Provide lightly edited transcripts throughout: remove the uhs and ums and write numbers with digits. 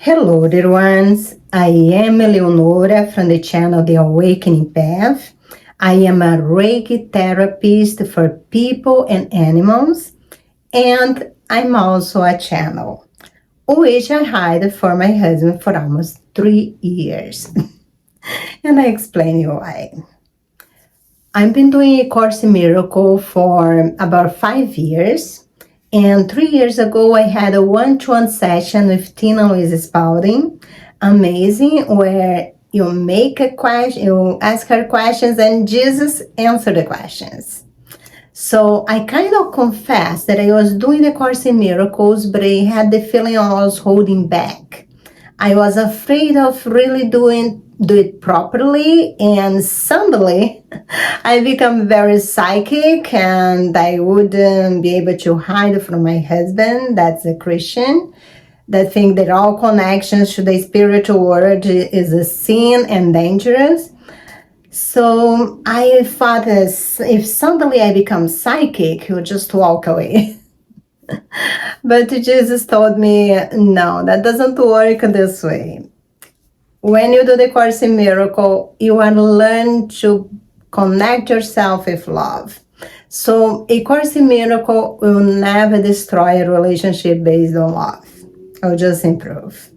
Hello, dear ones. I am Eleonora from the channel The Awakening Path. I am a Reiki therapist for people and animals, and I'm also a channel, which I hired for my husband for almost 3 years. And I explain you why. I've been doing A Course in Miracle for about 5 years. And 3 years ago, I had a one-to-one session with Tina Louise Spalding. Amazing, where you make a question, you ask her questions, and Jesus answered the questions. So I kind of confessed that I was doing the Course in Miracles, but I had the feeling I was holding back. I was afraid of really do it properly, and suddenly I become very psychic, and I wouldn't be able to hide from my husband, that's a Christian, that think that all connections to the spiritual world is a sin and dangerous. So I thought if suddenly I become psychic, he'll just walk away. But Jesus told me, no, that doesn't work this way. When you do the Course in Miracle, you want to learn to connect yourself with love. So A Course in Miracle will never destroy a relationship based on love. It'll just improve.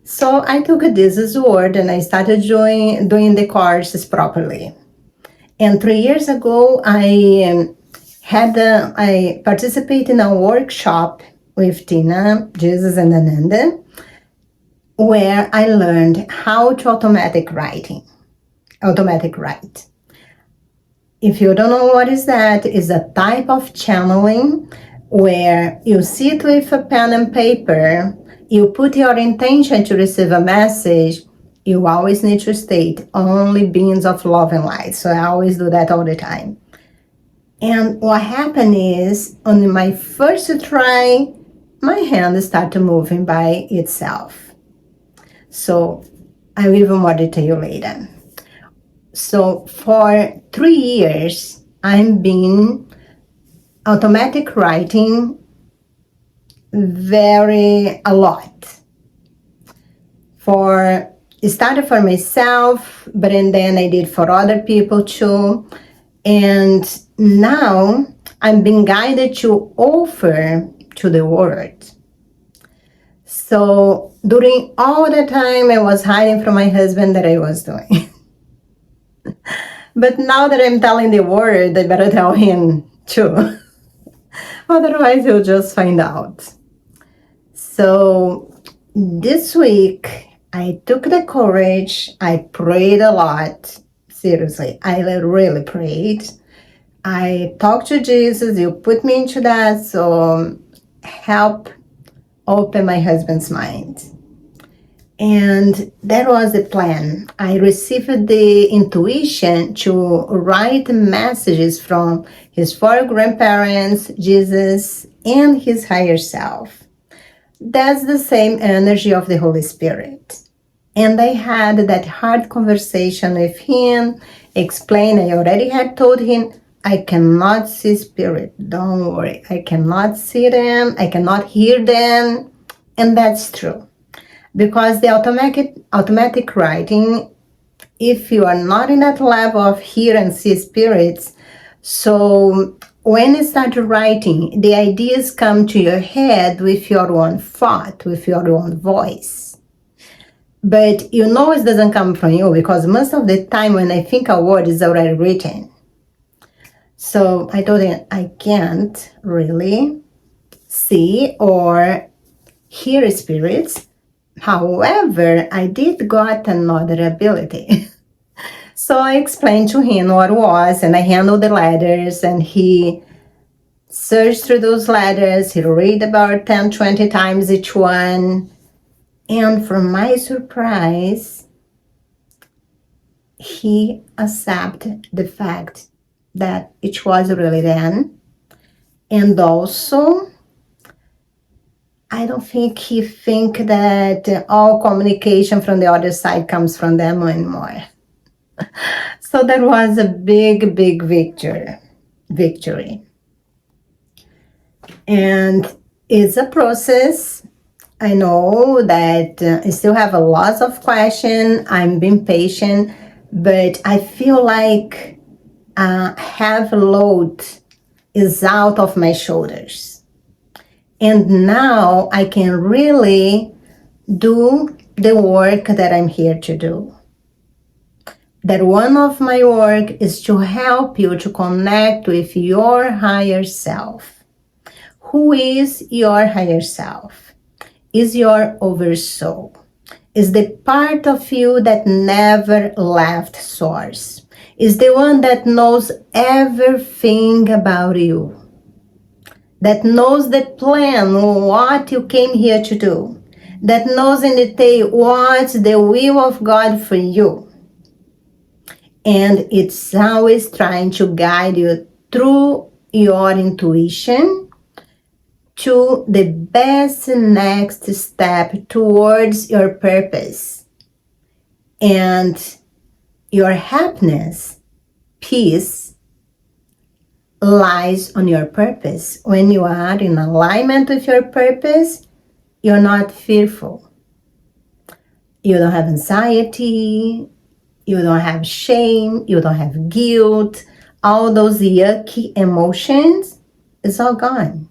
So I took this as word and I started doing the courses properly. And 3 years ago, I participated in a workshop with Tina, Jesus, and Ananda, where I learned how to automatic write. If you don't know what is that, it's a type of channeling where you sit with a pen and paper, you put your intention to receive a message. You always need to state only beings of love and light. So I always do that all the time. And what happened is, on my first try, my hand started moving by itself. So I will give more detail later. So for 3 years, I've been automatic writing a lot. It started for myself, but then I did for other people too. And now I'm being guided to offer to the world. So during all the time I was hiding from my husband that I was doing. But now that I'm telling the world, I better tell him too. Otherwise he'll just find out. So this week I took the courage, I prayed a lot. Seriously, I really prayed. I talked to Jesus, you put me into that, so help open my husband's mind. And that was the plan. I received the intuition to write messages from his 4 grandparents, Jesus, and his higher self. That's the same energy of the Holy Spirit. And I had that hard conversation with him, explained, I already had told him, I cannot see spirit, don't worry. I cannot see them, I cannot hear them, and that's true. Because the automatic writing, if you are not in that level of hear and see spirits, so when you start writing, the ideas come to your head with your own thought, with your own voice. But you know it doesn't come from you, because most of the time when I think a word is already written. So I told him I can't really see or hear spirits. However, I did got another ability. So I explained to him what it was, and I handled the letters, and he searched through those letters. He read about 10, 20 times each one. And for my surprise, he accepted the fact that it was really them. And also, I don't think he think that all communication from the other side comes from them anymore. So that was a big victory. And it's a process. I know that I still have a lot of questions. I'm being patient, but I feel like half load is out of my shoulders. And now I can really do the work that I'm here to do. That one of my work is to help you to connect with your higher self. Who is your higher self? Is your oversoul. Is the part of you that never left source. Is the one that knows everything about you. That knows the plan, what you came here to do. That knows in detail what's the will of God for you. And it's always trying to guide you through your intuition to the best next step towards your purpose. And your happiness, peace, lies on your purpose. When you are in alignment with your purpose, you're not fearful. You don't have anxiety. You don't have shame, you don't have guilt, all those yucky emotions, it's all gone.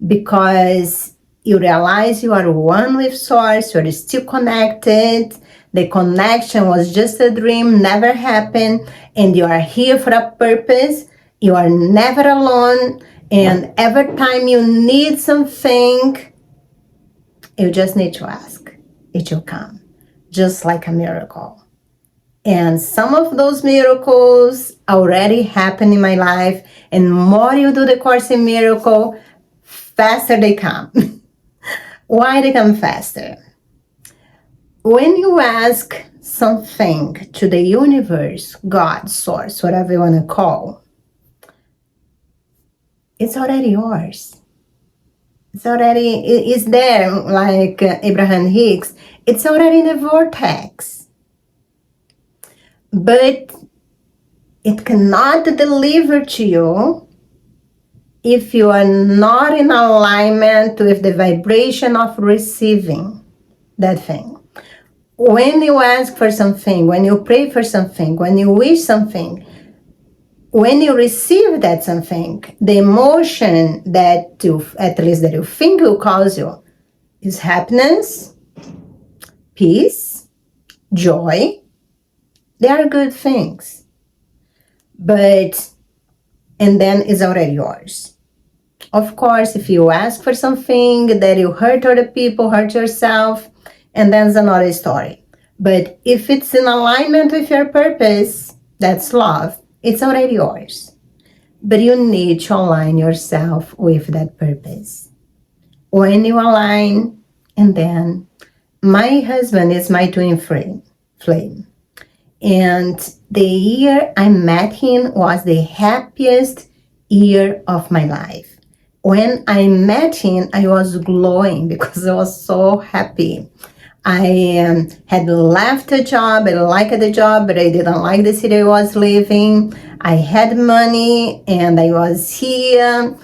Because you realize you are one with Source, you're still connected, the connection was just a dream, never happened, and you are here for a purpose, you are never alone, and every time you need something, you just need to ask, it will come, just like a miracle. And some of those miracles already happen in my life. And more you do the Course in Miracle, faster they come. Why they come faster? When you ask something to the universe, God, Source, whatever you want to call, it's already yours. It's there, like Abraham Hicks. It's already in the vortex. But it cannot deliver to you if you are not in alignment with the vibration of receiving that thing. When you ask for something, when you pray for something, when you wish something, when you receive that something, the emotion that you, at least that you think will cause you, is happiness, peace, joy. They are good things, but, and then it's already yours. Of course, if you ask for something that you hurt other people, hurt yourself, and then it's another story. But if it's in alignment with your purpose, that's love, it's already yours. But you need to align yourself with that purpose. When you align, and then my husband is my twin flame. And the year I met him was the happiest year of my life. When I met him, I was glowing because I was so happy. I had left a job, I liked the job, but I didn't like the city I was living. I had money and I was here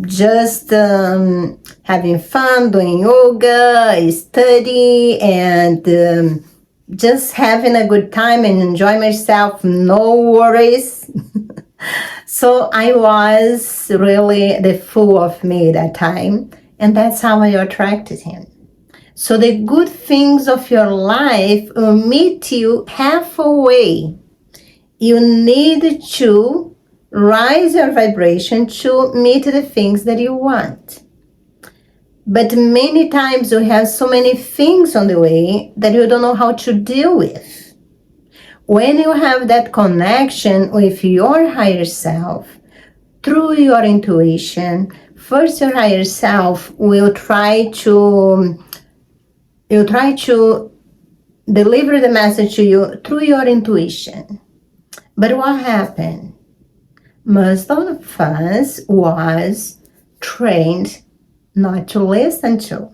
just having fun, doing yoga, study, and just having a good time and enjoy myself, no worries. So I was really the fool of me that time, and that's how I attracted him. So the good things of your life will meet you halfway. You need to rise your vibration to meet the things that you want. But many times you have so many things on the way that you don't know how to deal with. When you have that connection with your higher self, through your intuition, first your higher self will try to deliver the message to you through your intuition. But what happened? Most of us was trained not to listen to.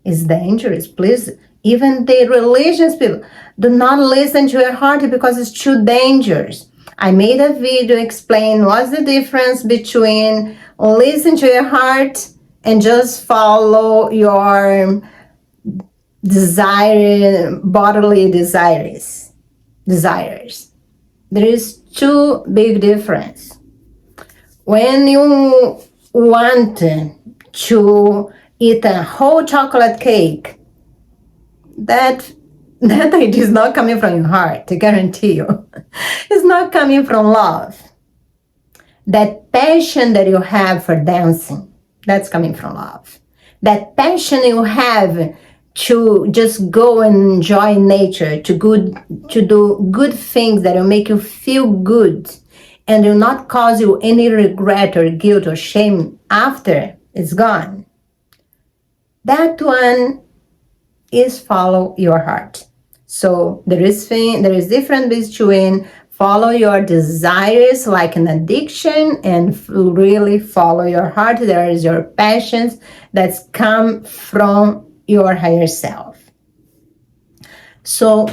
It's dangerous. Please, even the religious people, do not listen to your heart because it's too dangerous. I made a video explain what's the difference between listen to your heart and just follow your bodily desires. There is two big difference. When you want to eat a whole chocolate cake, that idea is not coming from your heart, I guarantee you. It's not coming from love. That passion that you have for dancing, that's coming from love. That passion you have to just go and enjoy nature, to do good things that will make you feel good and will not cause you any regret or guilt or shame after it's gone. That one is follow your heart. So there is difference between follow your desires like an addiction and really follow your heart. There is your passions that's come from your higher self. So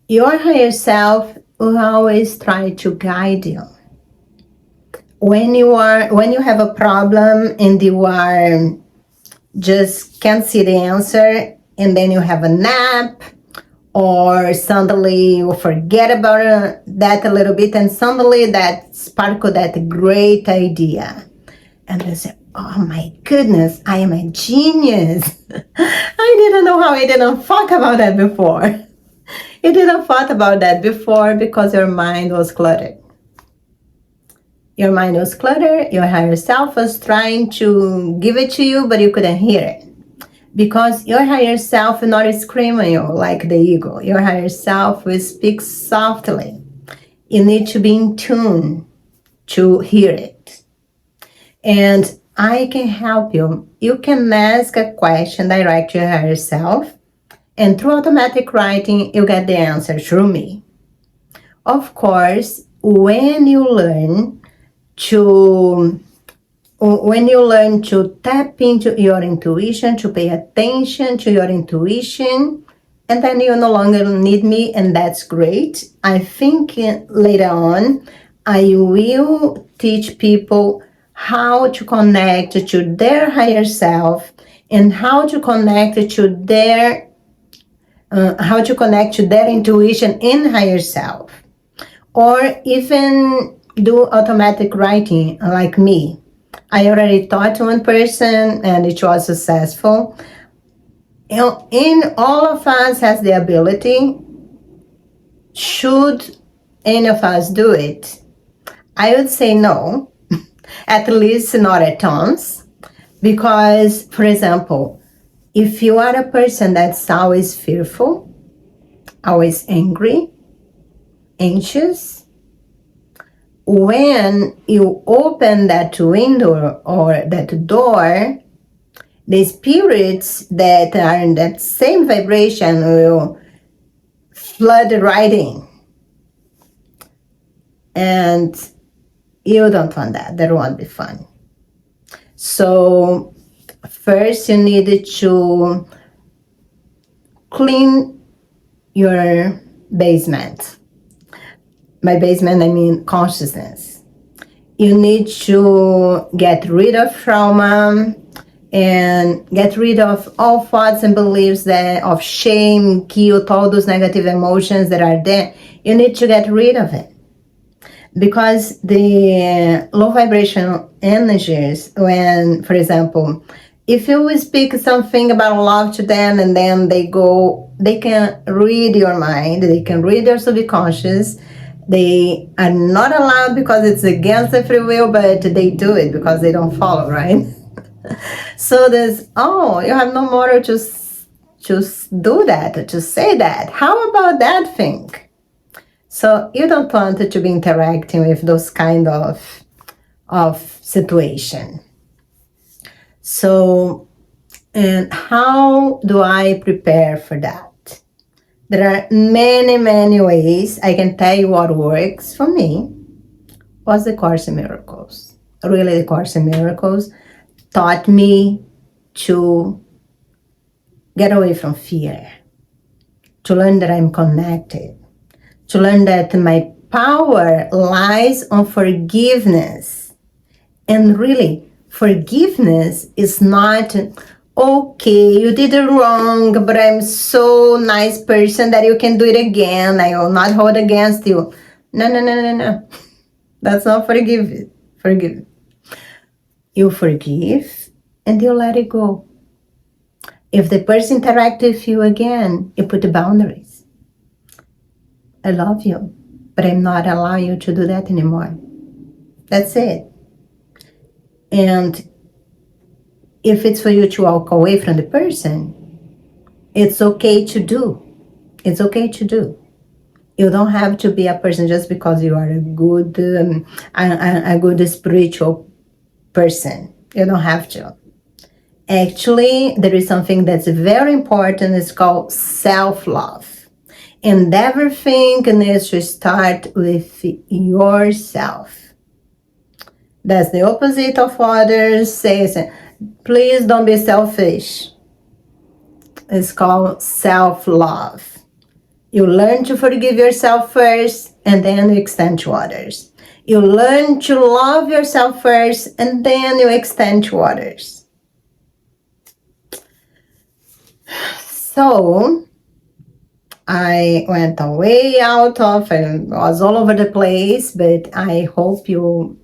your higher self will always try to guide you. When you have a problem and you are just can't see the answer, and then you have a nap, or suddenly you forget about that a little bit, and suddenly that sparkle that great idea, and you say, oh my goodness, I am a genius. I didn't know how I didn't thought about that before. You didn't thought about that before because your mind was cluttered. Your mind was cluttered, your higher self was trying to give it to you, but you couldn't hear it. Because your higher self will not scream at you like the ego. Your higher self will speak softly. You need to be in tune to hear it. And I can help you. You can ask a question direct to your higher self, and through automatic writing, you get the answer through me. Of course, when you learn to tap into your intuition, to pay attention to your intuition, and then you no longer need me, and that's great. I think later on, I will teach people how to connect to their higher self and how to connect to their intuition in higher self, or even do automatic writing like me. I already taught one person and it was successful. In all of us has the ability. Should any of us do it? I would say no, at least not at once. Because, for example, if you are a person that's always fearful, always angry, anxious, when you open that window or that door, the spirits that are in that same vibration will flood right in. And you don't want that. That won't be fun. So first you need to clean your basement. By basement, I mean consciousness. You need to get rid of trauma and get rid of all thoughts and beliefs of shame, guilt, all those negative emotions that are there. You need to get rid of it. Because the low vibrational energies, when, for example, if you speak something about love to them and then they can read your mind, they can read your subconscious. They are not allowed because it's against the free will, but they do it because they don't follow, right? So there's, you have no moral to do that, to say that. How about that thing? So you don't want to be interacting with those kind of situation. So, and how do I prepare for that? There are many, many ways. I can tell you what works for me was the Course in Miracles. Really, the Course in Miracles taught me to get away from fear, to learn that I'm connected, to learn that my power lies on forgiveness, and really Forgiveness is not, okay, you did it wrong, but I'm so nice person that you can do it again. I will not hold against you. No, no, no, no, no. That's not forgive. Forgive. You forgive and you let it go. If the person interacts with you again, you put the boundaries. I love you, but I'm not allowing you to do that anymore. That's it. And if it's for you to walk away from the person, it's okay to do. It's okay to do. You don't have to be a person just because you are a good spiritual person. You don't have to. Actually, there is something that's very important. It's called self-love. And everything needs to start with yourself. That's the opposite of others says, please don't be selfish. It's called self-love. You learn to forgive yourself first, and then you extend to others. You learn to love yourself first, and then you extend to others. So, I went way out of, and was all over the place, but I hope you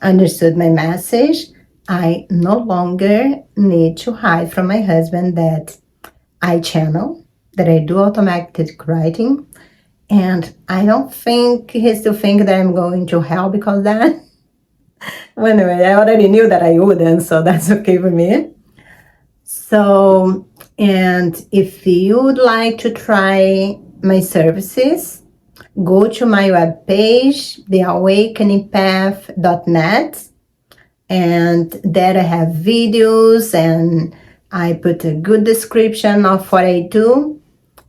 understood my message. I no longer need to hide from my husband that I channel, that I do automatic writing, and I don't think he still thinks that I'm going to hell because of that. Well, anyway, I already knew that I wouldn't, so that's okay for me. So, and if you would like to try my services, go to my webpage, theawakeningpath.net, and there I have videos and I put a good description of what I do.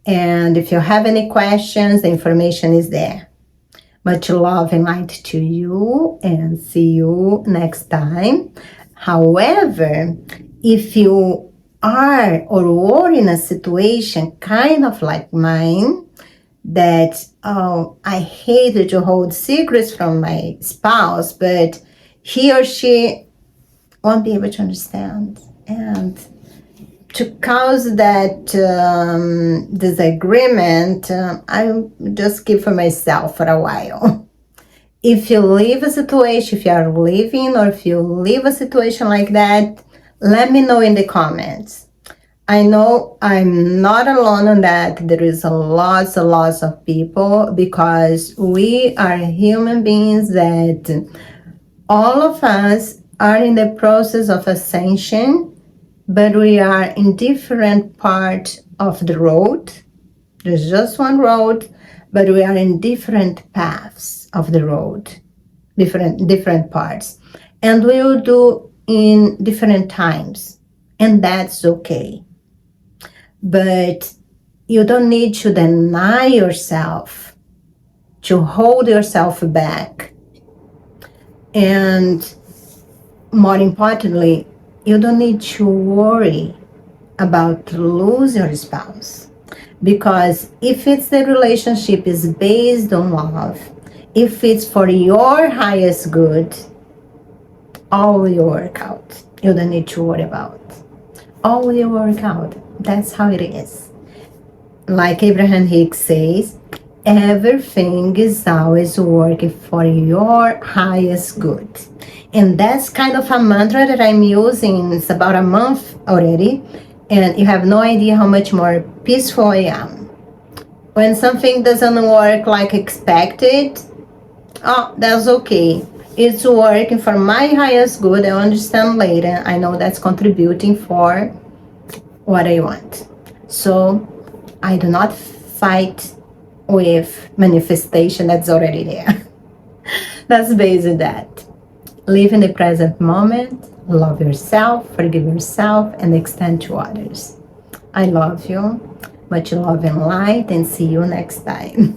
And if you have any questions, the information is there. Much love and light to you, and see you next time. However, if you are or were in a situation kind of like mine, that I hated to hold secrets from my spouse, but he or she won't be able to understand. And to cause that disagreement, I just keep for myself for a while. If you leave a situation, if you are leaving, or if you leave a situation like that, let me know in the comments. I know I'm not alone on that. There is lots and lots of people, because we are human beings that all of us are in the process of ascension, but we are in different parts of the road. There's just one road, but we are in different paths of the road, different parts. And we will do in different times, and that's okay. But you don't need to deny yourself, to hold yourself back. And more importantly, you don't need to worry about losing your spouse. Because if it's the relationship is based on love, if it's for your highest good, all will work out. You don't need to worry about. All will work out. That's how it is. Like Abraham Hicks says, everything is always working for your highest good. And that's kind of a mantra that I'm using. It's about a month already, and you have no idea how much more peaceful I am. When something doesn't work like expected, oh, that's okay. It's working for my highest good. I understand later. I know that's contributing for what I want. So I do not fight with manifestation that's already there. That's based on that. Live in the present moment, love yourself, forgive yourself, and extend to others. I love you. Much love and light, and see you next time.